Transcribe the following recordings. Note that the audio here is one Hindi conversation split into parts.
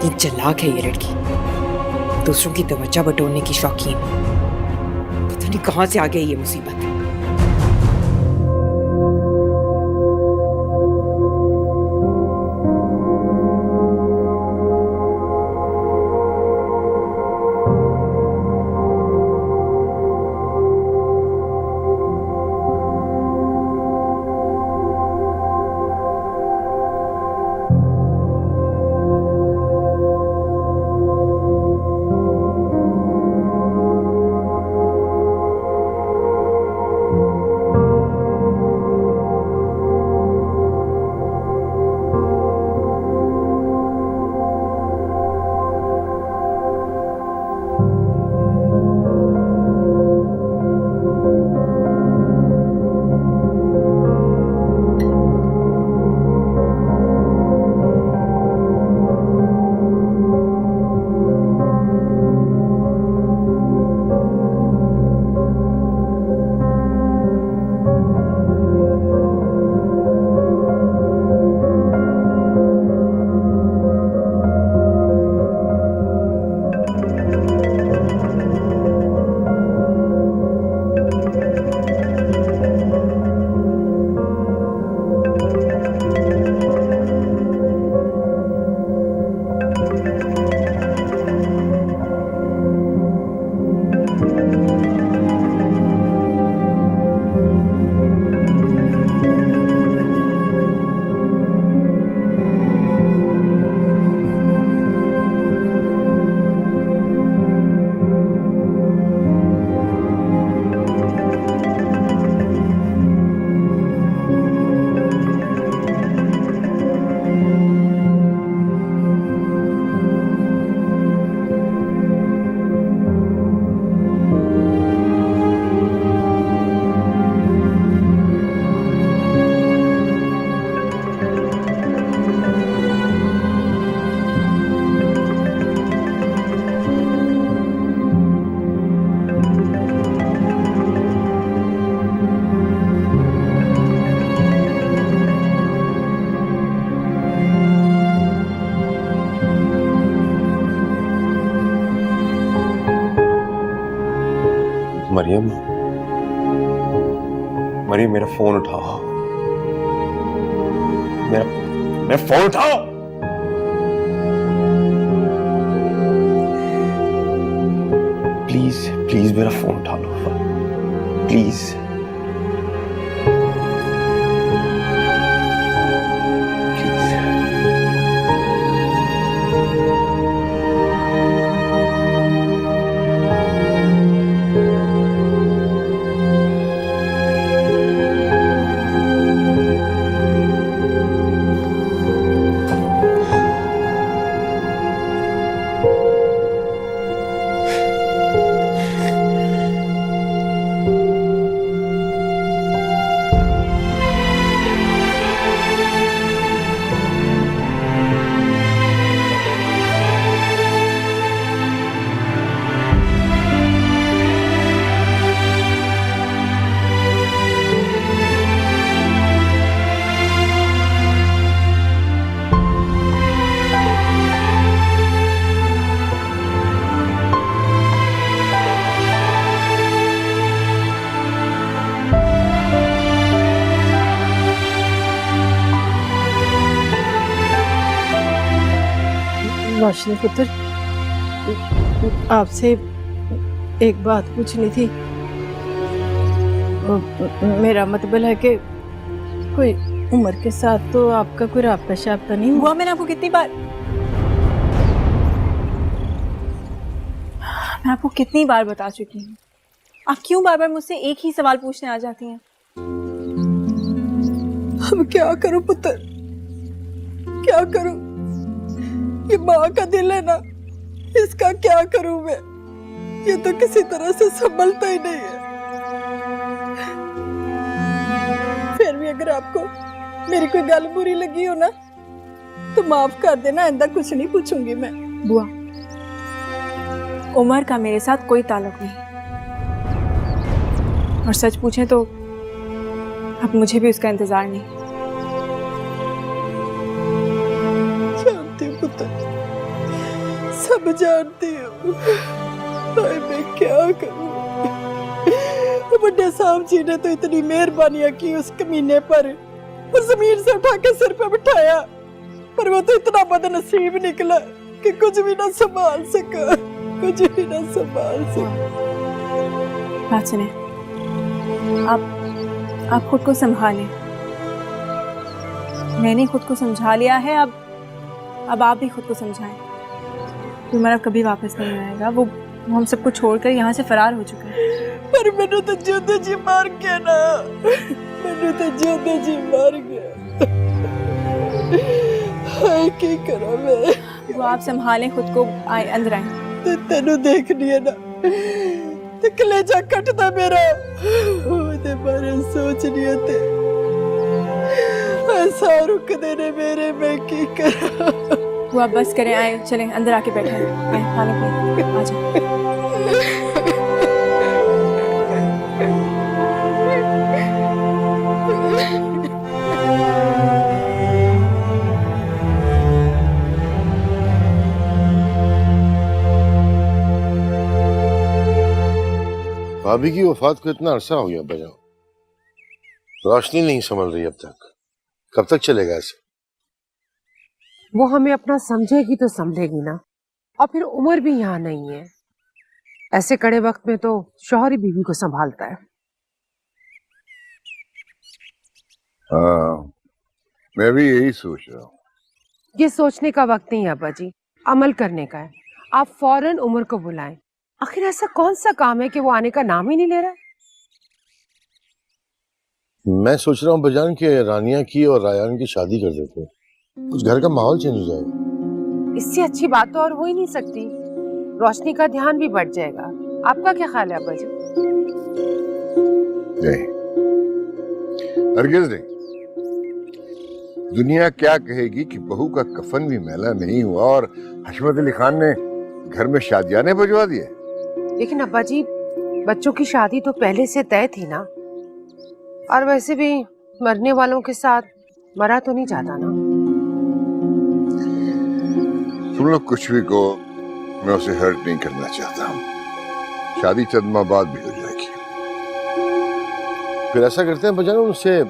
कितनी चालाक है ये लड़की, दूसरों की तवज्जो बटोरने की शौकीन। पता नहीं कहां से आ गई ये मुसीबत। मरियम, मरियम मेरा फोन उठाओ, मेरा फोन उठाओ। प्लीज प्लीज मेरा फोन उठा लो, प्लीज। रोशनी पुत्र, आपसे एक बात पूछनी थी। मेरा मतलब है कि कोई उम्र के साथ तो आपका कोई राब्ता शाब्ता नहीं हुआ? मैंने आपको कितनी बार बता चुकी हूँ। आप क्यों बार बार मुझसे एक ही सवाल पूछने आ जाती हैं? अब क्या करूं पुत्र, क्या करूं? ये माँ का दिल है ना, इसका क्या करूं मैं? ये तो किसी तरह से संभलता ही नहीं है। फिर भी अगर आपको मेरी कोई गल बुरी लगी हो ना तो माफ कर देना, आइंदा कुछ नहीं पूछूंगी मैं। बुआ, उमर का मेरे साथ कोई ताल्लुक नहीं, और सच पूछें तो अब मुझे भी उसका इंतजार नहीं। जानती हूँ पुत्र, सब जानती हूँ। हाय मैं क्या करूँ? बड़े साहब जी ने तो इतनी मेहरबानियां की उस कमीने पर, और जमीन से उठा के सिर पे बिठाया, पर वो तो इतना बदनसीब निकला कि कुछ भी ना संभाल सका, कुछ भी ना संभाल सका। बात सुने, आप खुद को संभालें। मैंने खुद को समझा लिया है, अब आप भी खुद को समझाएं। तुम्हारा कभी वापस नहीं आएगा, वो हम सबको छोड़कर यहाँ से फरार हो चुका है। पर मैंने तो जोधे जी मार गया ना, मैंने तो जोधे जी मार गया। हाय की करा मैं। वो आप संभालें खुद को, आए अंदर आए। तेनू देख लिया ना ते कलेजा कटदा मेरा, ओदे बारे सोच लिया ते ऐसा रुक देने मेरे, मैं की करा। वो आप बस करें, आए चलें अंदर आके बैठे हैं, पानी पिए, आ जाओ। भाभी की वफात को इतना अरसा हो गया बजा, रोशनी नहीं संभल रही अब तक, कब तक चलेगा ऐसे? वो हमें अपना समझेगी तो समझेगी ना, और फिर उम्र भी यहाँ नहीं है। ऐसे कड़े वक्त में तो शौहर ही बीवी को संभालता है। हाँ, मैं भी यही सोच रहा हूँ। ये सोचने का वक्त नहीं है अब्बा जी, अमल करने का है। आप फौरन उमर को बुलाएं। आखिर ऐसा कौन सा काम है कि वो आने का नाम ही नहीं ले रहा है? मैं सोच रहा हूँ बजान के रानिया की और रायान की शादी कर देते हैं, कुछ घर का माहौल चेंज हो जाएगा। इससे अच्छी बात तो और हो ही नहीं सकती। रोशनी का ध्यान भी बढ़ जाएगा। आपका क्या ख्याल है अब्बा जी? नहीं, हरगिज़ नहीं। दुनिया क्या कहेगी कि बहू का कफन भी मैला नहीं हुआ और हशमत अली खान ने घर में शादियाने बजवा दिए। लेकिन अब्बा जी, बच्चों की शादी तो पहले से तय थी ना, और वैसे भी मरने वालों के साथ मरा तो नहीं जाता ना। तुम लोग कुछ भी कहो, मैं उसे हर्ट नहीं करना चाहता हूँ। शादी चंद माह बाद भी हो जाएगी। फिर ऐसा करते हैं बजान, उसे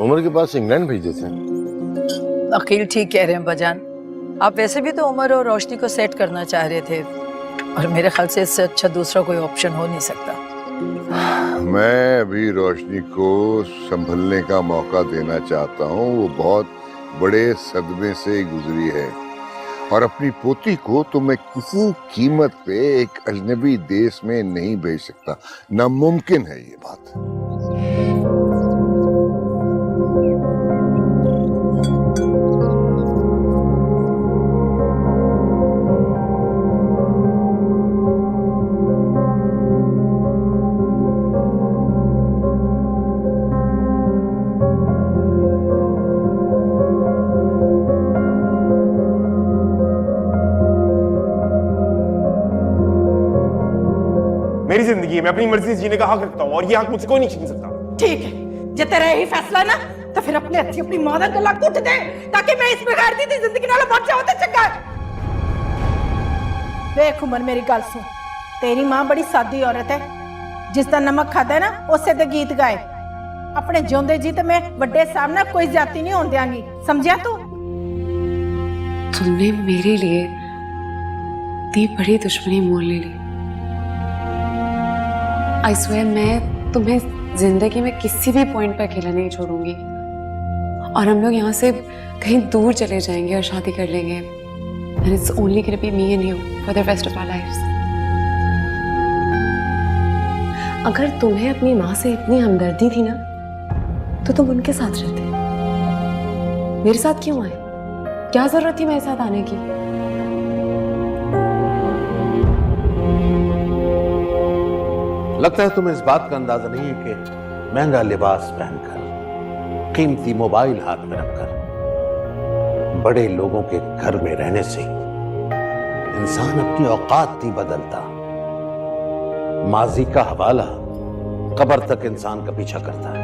उमर के पास इंग्लैंड भेज देते हैं। अकील ठीक कह रहे हैं बजान। आप वैसे भी तो उमर और रोशनी को सेट करना चाह रहे थे, और मेरे ख्याल से इससे अच्छा दूसरा कोई ऑप्शन हो नहीं सकता। मैं अभी रोशनी को संभलने का मौका देना चाहता हूँ। वो बहुत बड़े सदमे से गुजरी है, और अपनी पोती को तो मैं किसी कीमत पे एक अजनबी देश में नहीं भेज सकता। नामुमकिन है ये बात। मेरी जिंदगी है, मैं अपनी मर्जी से जीने का हक रखता हूँ, और ये हक मुझसे कोई नहीं छीन सकता। ठीक है, जे तेरा यही फैसला ना, तो फिर अपने हथी अपनी मां दा गला घुट दे, ताकि मैं इस बेगार दी जिंदगी नाल बच जाऊं ते चंगा। देख उमर, मेरी गल सुन। तेरी मां बड़ी सादी औरत है, जिसदा नमक खाता है ना उसे दे गीत गाए। अपने जिंदे जी ते मैं बड़े सामने कोई ज्यादती नहीं होने देंगी, समझिया तू? तुमने मेरे लिए इतनी बड़ी दुश्मनी मोल ले ली। आई स्वेयर, मैं तुम्हें जिंदगी में किसी भी पॉइंट पर अकेला नहीं छोड़ूंगी, और हम लोग यहाँ से कहीं दूर चले जाएंगे और शादी कर लेंगे। And it's only gonna be me and you for the rest of our lives. अगर तुम्हें अपनी माँ से इतनी हमदर्दी थी ना, तो तुम उनके साथ रहते। मेरे साथ क्यों आए? क्या जरूरत थी मेरे साथ आने की? लगता है तुम्हें इस बात का अंदाजा नहीं है कि महंगा लिबास पहनकर, कीमती मोबाइल हाथ में रखकर, बड़े लोगों के घर में रहने से इंसान अपनी औकात नहीं बदलता। माजी का हवाला कब्र तक इंसान का पीछा करता है।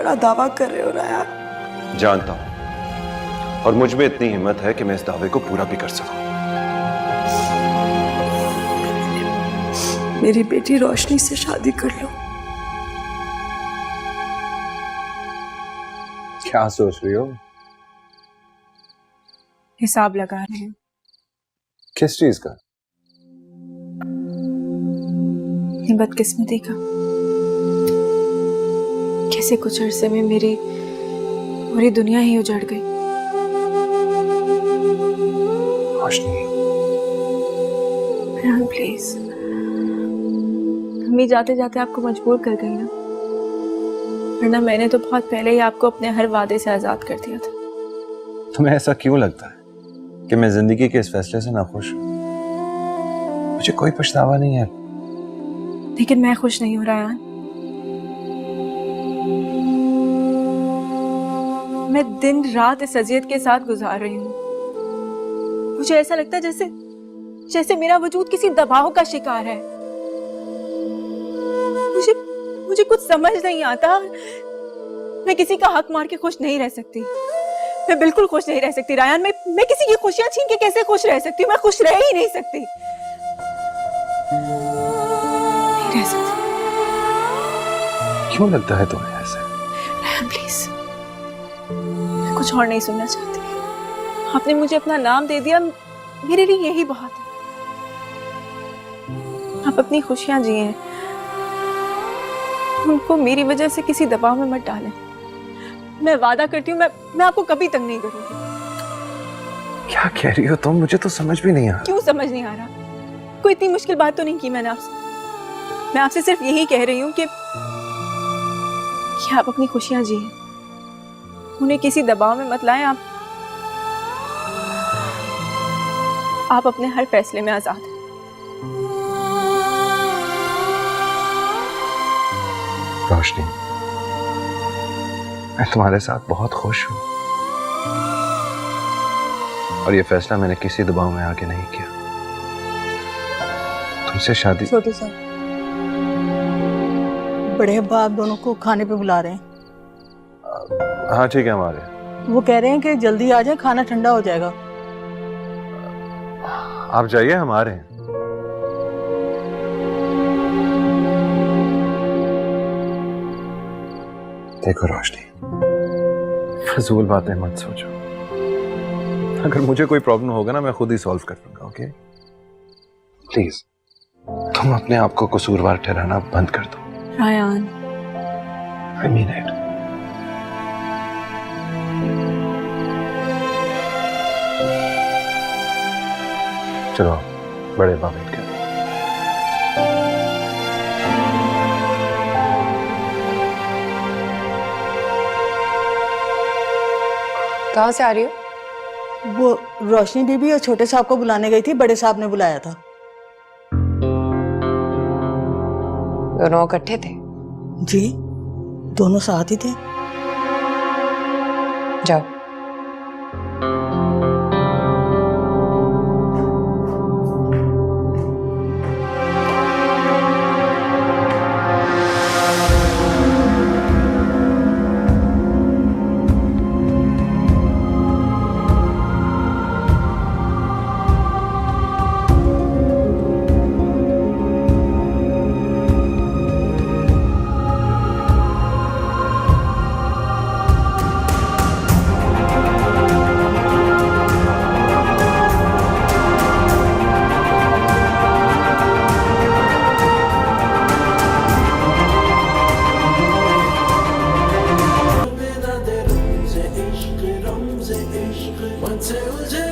बड़ा दावा कर रहे हो रायान। जानता हूं, और मुझ में इतनी हिम्मत है कि मैं इस दावे को पूरा भी कर सकूं। मेरी बेटी रोशनी से शादी कर लो। क्या सोच रही हो? हिसाब लगा रहे हैं। किस चीज का? ये बदकिस्मती का। कैसे कुछ अरसे में मेरी पूरी दुनिया ही उजड़ गई। रोशनी, प्लीज, मम्मी जाते जाते आपको मजबूर कर गई ना, वरना मैंने तो बहुत पहले ही आपको अपने हर वादे से आजाद कर दिया था। तुम्हें ऐसा क्यों लगता है कि मैं जिंदगी के इस फैसले से नाखुश हूं? मुझे कोई पछतावा नहीं है। लेकिन मैं खुश नहीं हो रहा यार। मैं दिन रात इस अजियत के साथ गुजार रही हूँ। मुझे ऐसा लगता है जैसे जैसे मेरा वजूद किसी दबाव का शिकार है। मुझे कुछ समझ नहीं आता। मैं किसी का हक मार के खुश नहीं रह सकती। मैं बिल्कुल खुश नहीं रह सकती रायन। मैं किसी की खुशियां छीन के कैसे खुश रह सकती हूँ? मैं खुश रह ही नहीं सकती। नहीं रह सकती। क्यों लगता है तुम्हें ऐसे? रायन प्लीज, मैं कुछ और नहीं सुनना चाहती। आपने मुझे अपना नाम दे दिया, मेरे लिए यही बहुत है। आप अपनी खुशियां जिए, उनको मेरी वजह से किसी दबाव में मत डालें। मैं वादा करती हूँ मैं आपको कभी तंग नहीं करूंगी। क्या कह रही हो तुम? मुझे तो समझ भी नहीं आ रहा। क्यों समझ नहीं आ रहा? कोई इतनी मुश्किल बात तो नहीं की मैंने आपसे। मैं आपसे सिर्फ यही कह रही हूँ कि आप अपनी खुशियां जिए, उन्हें किसी दबाव में मत लाएं। आप अपने हर फैसले में आजाद हैं। रोशनी, मैं तुम्हारे साथ बहुत खुश हूं, और ये फैसला मैंने किसी दबाव में आके नहीं किया। तुमसे शादी। छोटे साहब, बड़े अब्बा आप दोनों को खाने पे बुला रहे हैं। हाँ ठीक है, हमारे। वो कह रहे हैं कि जल्दी आ जाए, खाना ठंडा हो जाएगा। आप जाइए, हम आ रहे हैं। देखो रोशनी, फजूल बातें मत सोचो। अगर मुझे कोई प्रॉब्लम होगा ना, मैं खुद ही सॉल्व कर लूंगा। ओके? प्लीज तुम अपने आप को कसूरवार ठहराना बंद कर दो। Ryan, I mean it. चलो बड़े बाबा बैठ कर। कहाँ से आ रही हो? वो रोशनी बीबी और छोटे साहब को बुलाने गई थी, बड़े साहब ने बुलाया था। दोनों इकट्ठे थे? जी, दोनों साथ ही थे। जाओ। रमज़े इश्क, मन से उलझे